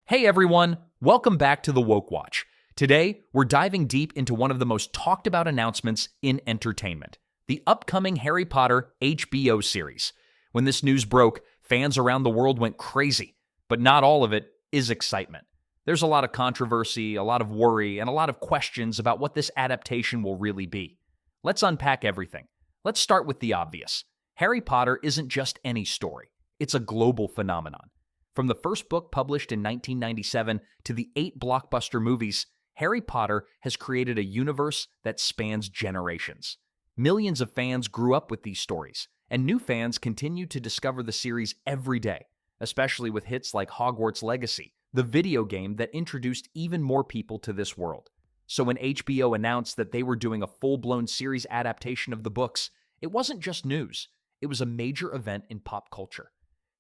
Hey everyone, welcome back to the WokeWatch. Today, we're diving deep into one of the most talked about announcements in entertainment, the upcoming Harry Potter HBO series. When this news broke, fans around the world went crazy, but not all of it is excitement. There's a lot of controversy, a lot of worry, and a lot of questions about what this adaptation will really be. Let's unpack everything. Let's start with the obvious. Harry Potter isn't just any story. It's a global phenomenon. From the first book published in 1997 to the 8 blockbuster movies, Harry Potter has created a universe that spans generations. Millions of fans grew up with these stories, and new fans continue to discover the series every day, especially with hits like Hogwarts Legacy, the video game that introduced even more people to this world. So when HBO announced that they were doing a full-blown series adaptation of the books, it wasn't just news, it was a major event in pop culture.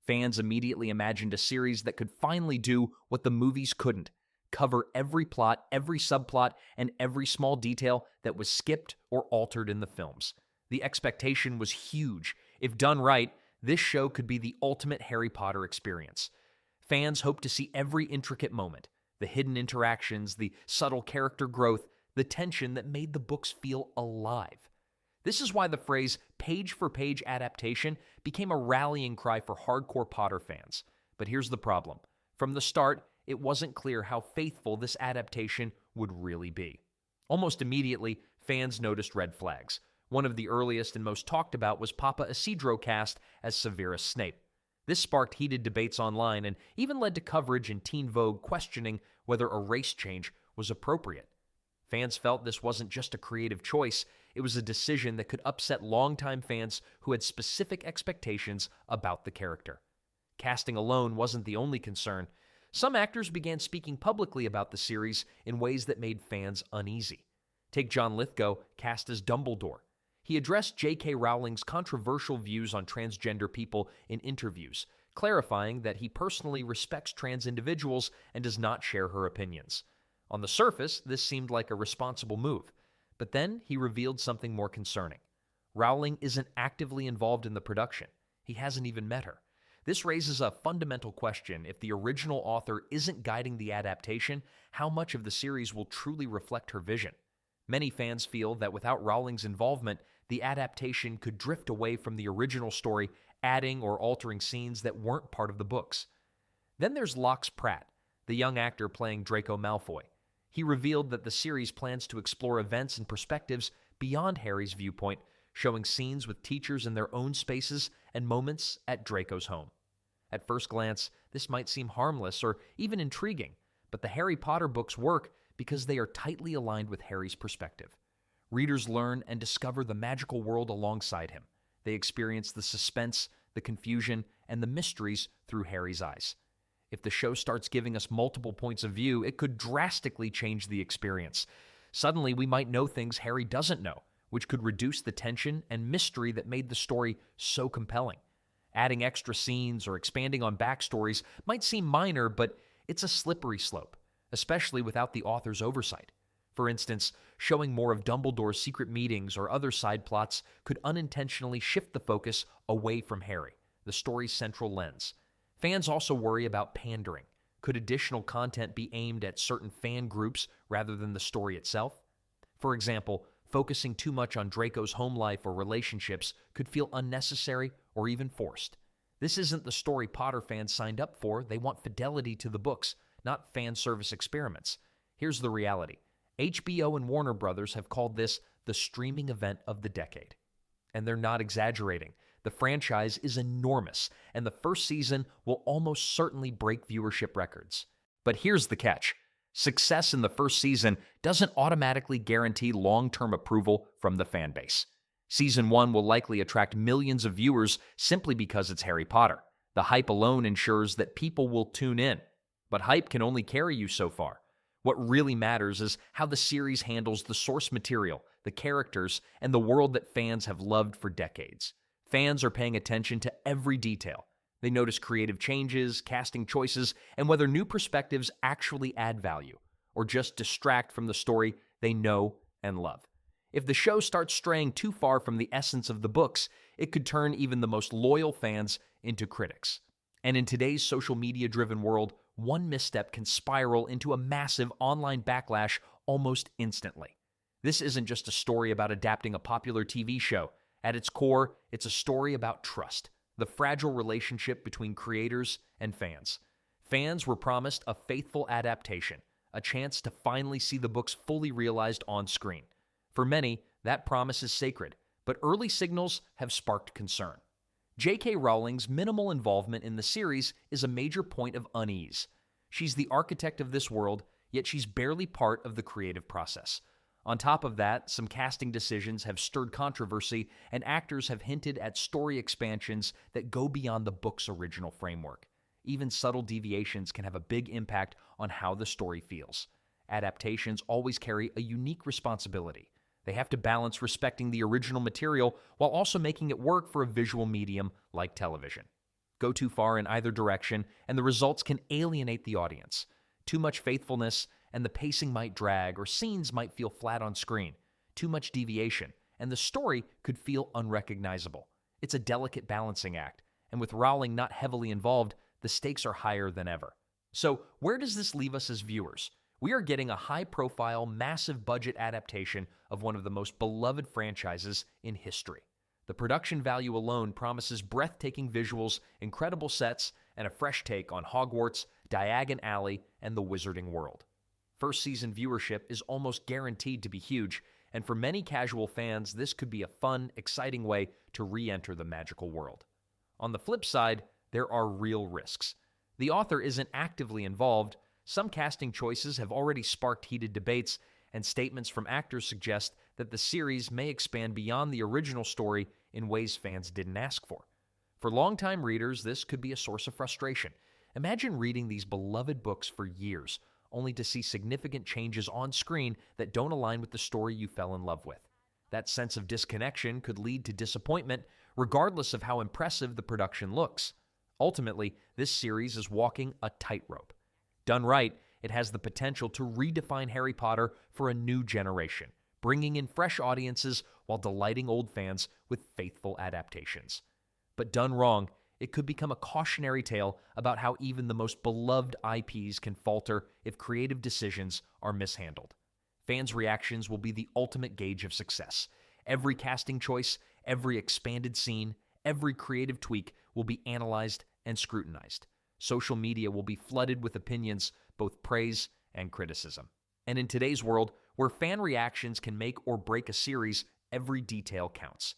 Fans immediately imagined a series that could finally do what the movies couldn't: cover every plot, every subplot, and every small detail that was skipped or altered in the films. The expectation was huge. If done right, this show could be the ultimate Harry Potter experience. Fans hoped to see every intricate moment, the hidden interactions, the subtle character growth, the tension that made the books feel alive. This is why the phrase page-for-page adaptation became a rallying cry for hardcore Potter fans. But here's the problem. From the start, it wasn't clear how faithful this adaptation would really be. Almost immediately, fans noticed red flags. One of the earliest and most talked about was Papa Isidro cast as Severus Snape. This sparked heated debates online and even led to coverage in Teen Vogue questioning whether a race change was appropriate. Fans felt this wasn't just a creative choice, it was a decision that could upset longtime fans who had specific expectations about the character. Casting alone wasn't the only concern. Some actors began speaking publicly about the series in ways that made fans uneasy. Take John Lithgow, cast as Dumbledore. He addressed J.K. Rowling's controversial views on transgender people in interviews, clarifying that he personally respects trans individuals and does not share her opinions. On the surface, this seemed like a responsible move, but then he revealed something more concerning. Rowling isn't actively involved in the production. He hasn't even met her. This raises a fundamental question. If the original author isn't guiding the adaptation, how much of the series will truly reflect her vision? Many fans feel that without Rowling's involvement, the adaptation could drift away from the original story, adding or altering scenes that weren't part of the books. Then there's Lox Pratt, the young actor playing Draco Malfoy. He revealed that the series plans to explore events and perspectives beyond Harry's viewpoint, showing scenes with teachers in their own spaces and moments at Draco's home. At first glance, this might seem harmless or even intriguing, but the Harry Potter books work because they are tightly aligned with Harry's perspective. Readers learn and discover the magical world alongside him. They experience the suspense, the confusion, and the mysteries through Harry's eyes. If the show starts giving us multiple points of view, it could drastically change the experience. Suddenly, we might know things Harry doesn't know, which could reduce the tension and mystery that made the story so compelling. Adding extra scenes or expanding on backstories might seem minor, but it's a slippery slope, especially without the author's oversight. For instance, showing more of Dumbledore's secret meetings or other side plots could unintentionally shift the focus away from Harry, the story's central lens. Fans also worry about pandering. Could additional content be aimed at certain fan groups rather than the story itself? For example, focusing too much on Draco's home life or relationships could feel unnecessary or even forced. This isn't the story Potter fans signed up for. They want fidelity to the books, not fan service experiments. Here's the reality. HBO and Warner Brothers have called this the streaming event of the decade. And they're not exaggerating. The franchise is enormous, and the first season will almost certainly break viewership records. But here's the catch. Success in the first season doesn't automatically guarantee long-term approval from the fan base. Season 1 will likely attract millions of viewers simply because it's Harry Potter. The hype alone ensures that people will tune in. But hype can only carry you so far. What really matters is how the series handles the source material, the characters, and the world that fans have loved for decades. Fans are paying attention to every detail. They notice creative changes, casting choices, and whether new perspectives actually add value or just distract from the story they know and love. If the show starts straying too far from the essence of the books, it could turn even the most loyal fans into critics. And in today's social media-driven world, one misstep can spiral into a massive online backlash almost instantly. This isn't just a story about adapting a popular TV show. At its core, it's a story about trust, the fragile relationship between creators and fans. Fans were promised a faithful adaptation, a chance to finally see the books fully realized on screen. For many, that promise is sacred, but early signals have sparked concern. J.K. Rowling's minimal involvement in the series is a major point of unease. She's the architect of this world, yet she's barely part of the creative process. On top of that, some casting decisions have stirred controversy, and actors have hinted at story expansions that go beyond the book's original framework. Even subtle deviations can have a big impact on how the story feels. Adaptations always carry a unique responsibility. They have to balance respecting the original material while also making it work for a visual medium like television. Go too far in either direction, and the results can alienate the audience. Too much faithfulness, and the pacing might drag, or scenes might feel flat on screen. Too much deviation, and the story could feel unrecognizable. It's a delicate balancing act, and with Rowling not heavily involved, the stakes are higher than ever. So, where does this leave us as viewers? We are getting a high-profile, massive-budget adaptation of one of the most beloved franchises in history. The production value alone promises breathtaking visuals, incredible sets, and a fresh take on Hogwarts, Diagon Alley, and the Wizarding World. First-season viewership is almost guaranteed to be huge, and for many casual fans, this could be a fun, exciting way to re-enter the magical world. On the flip side, there are real risks. The author isn't actively involved. Some casting choices have already sparked heated debates, and statements from actors suggest that the series may expand beyond the original story in ways fans didn't ask for. For longtime readers, this could be a source of frustration. Imagine reading these beloved books for years, only to see significant changes on screen that don't align with the story you fell in love with. That sense of disconnection could lead to disappointment, regardless of how impressive the production looks. Ultimately, this series is walking a tightrope. Done right, it has the potential to redefine Harry Potter for a new generation, bringing in fresh audiences while delighting old fans with faithful adaptations. But done wrong, it could become a cautionary tale about how even the most beloved IPs can falter if creative decisions are mishandled. Fans' reactions will be the ultimate gauge of success. Every casting choice, every expanded scene, every creative tweak will be analyzed and scrutinized. Social media will be flooded with opinions, both praise and criticism. And in today's world, where fan reactions can make or break a series, every detail counts.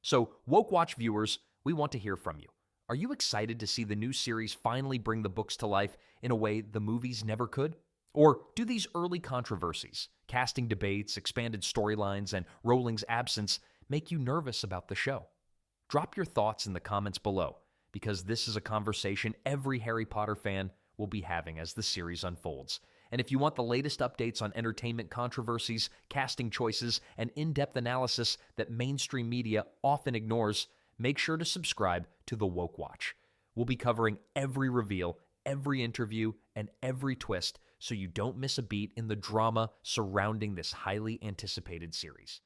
So, WokeWatch viewers, we want to hear from you. Are you excited to see the new series finally bring the books to life in a way the movies never could? Or do these early controversies, casting debates, expanded storylines, and Rowling's absence make you nervous about the show? Drop your thoughts in the comments below, because this is a conversation every Harry Potter fan will be having as the series unfolds. And if you want the latest updates on entertainment controversies, casting choices, and in-depth analysis that mainstream media often ignores, make sure to subscribe to the WokeWatch. We'll be covering every reveal, every interview, and every twist so you don't miss a beat in the drama surrounding this highly anticipated series.